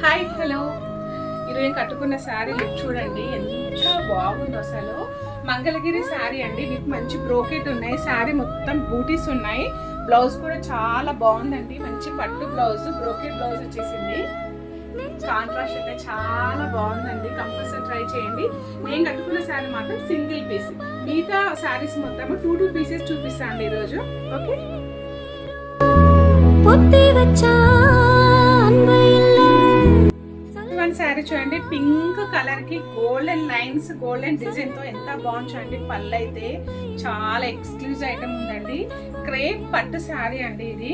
Hi hello, ఈరోజు కట్టుకున్న sari look చూడండి ఎంత బాగుందో. అసలు మంగళగిరి శారీ అండి, మీకు మంచి బ్రోకెట్ ఉన్నాయి, శారీ మొత్తం బూటీస్ ఉన్నాయి, బ్లౌజ్ కూడా చాలా బాగుందండి, మంచి పట్టు బ్లౌజ్, బ్రోకెట్ బ్లౌజ్ వచ్చేసింది. కాంట్రాస్ట్ అయితే చాలా బాగుందండి, కంపల్సరీ ట్రై చేయండి. నేను కట్టుకున్న శారీ మాత్రం సింగిల్ పీస్, మిగతా శారీస్ మొత్తం 2 పీసెస్ చూపిస్తాను అండి ఈరోజు. ఓకే, శారీ చూడండి, పింక్ కలర్ కి గోల్డెన్ లైన్స్, గోల్డెన్ డిజైన్ తో ఎంత బాగుంది చూడండి. పళ్ళు అయితే చాలా ఎక్స్క్లూజివ్ ఐటమ్ ఉందండి, క్రేప్ పట్టు శారీ అండి ఇది.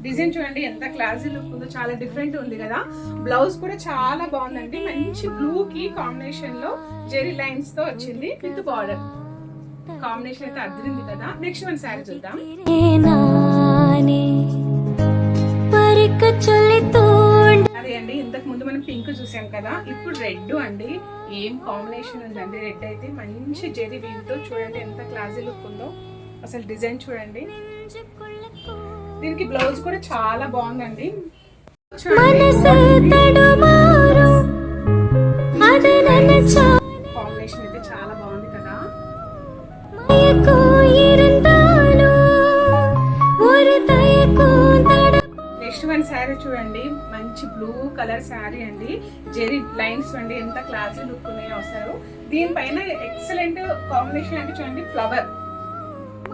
డిజైన్ చూడండి ఎంత క్లాసీ లుక్ ఉందో, చాలా డిఫరెంట్ ఉంది కదా. బ్లౌజ్ కూడా చాలా బాగుందండి, మంచి బ్లూ కి కాంబినేషన్ లో జెరీ లైన్స్ తో వచ్చింది విత్ బార్డర్. కాంబినేషన్ అయితే అదిరింది కదా. నెక్స్ట్ వన్ శారీ చూద్దాం. అదే అండి, ఇంతకు ముందు మనం పింక్ చూసాం కదా, ఇప్పుడు రెడ్ అండి. ఏం కాంబినేషన్ ఉందండి, రెడ్ అయితే మంచి జెరీ వీవ్ తో చూడండి ఎంత క్లాసీ లుక్ ఉందో. అసలు డిజైన్ చూడండి, దీనికి బ్లౌజ్ కూడా చాలా బాగుందండి. కాంబినేషన్ అయితే చాలా బాగుంది కదా. నెక్స్ట్ వన్ శారీ చూడండి, మంచి బ్లూ కలర్ శారీ అండి, జెరీ లైన్స్ అండి, ఎంత క్లాసీ లుక్ ఉన్నాయో అసలు. దీనిపైన ఎక్సలెంట్ కాంబినేషన్ అంటే చూడండి,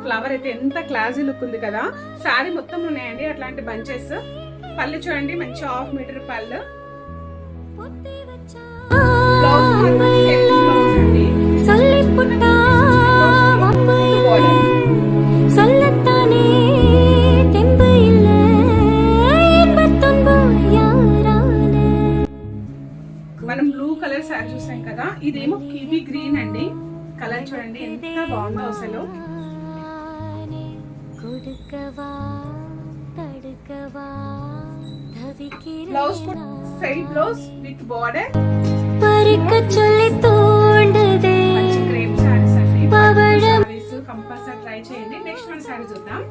ఫ్లవర్ అయితే ఎంత క్లాసీ లుక్ ఉంది కదా. శారీ మొత్తం ఉన్నాయండి అట్లాంటి బంచెస్. పళ్ళు చూడండి, మంచి 1/2 మీటర్ పళ్ళు. మనం బ్లూ కలర్ శారీ చూసాం కదా, ఇదేమో కివీ గ్రీన్ అండి. కలర్ చూడండి ఎంత బాగుందో అసలు. బ్లౌజ్ కూడా సైడ్ బ్లౌజ్ విత్ బార్డర్. మంచి క్రేప్ శారీస్ అండి, శారీస్ కంపల్సరీ ట్రై చేయండి. నెక్స్ట్ వన్ శారీ చూద్దాం.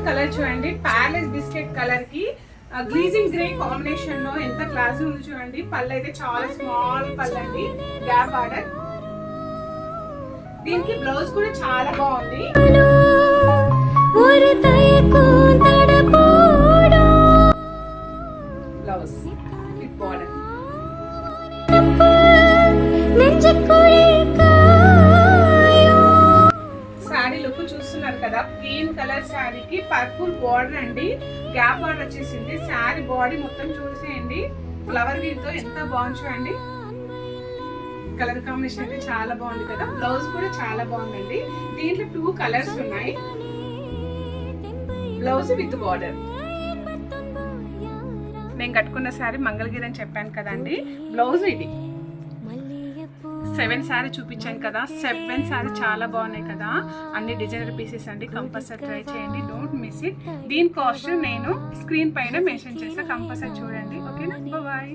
కలర్ చూడండి, ప్యాలెస్ బిస్కెట్ కలర్ కి గ్లీజింగ్ గ్రే కాంబినేషన్ లో ఎంత క్లాస్ ఉంది చూడండి. పళ్ళు అయితే చాలా స్మాల్ పళ్ళు అండి, గ్యాప్ బార్డర్. దీనికి బ్లౌజ్ కూడా చాలా బాగుంది. Blouse with border. Sari look చూస్తున్నారు కదా, గ్రీన్ కలర్ శారీకి పర్పుల్ బార్డర్ అండి, గ్యాప్ బార్డర్ వచ్చేసింది. శారీ బాడీ మొత్తం చూసేయండి, ఫ్లవర్ వీవ్ తో ఎంత బాగుంది చూడండి. కలర్ కాంబినేషన్ అయితే చాలా బాగుంది కదా. బ్లౌజ్ కూడా చాలా బాగుందండి, దీంట్లో 2 కలర్స్ ఉన్నాయి. Blouse with border. నేను కట్టుకున్న శారీ మంగళగిరి అని చెప్పాను కదండి, బ్లౌజ్ ఇది. 7 శారీ చూపించాను కదా, 7 శారీ చాలా బాగున్నాయి కదా. అన్ని డిజైనర్ పీసెస్ అండి, కంపల్సరీ ట్రై చేయండి, డోంట్ మిస్ ఇట్. దీని కాస్ట్ నేను స్క్రీన్ పైన మెన్షన్ చేస్తా, కంపల్సరీ చూడండి. ఓకేనా, బాయ్.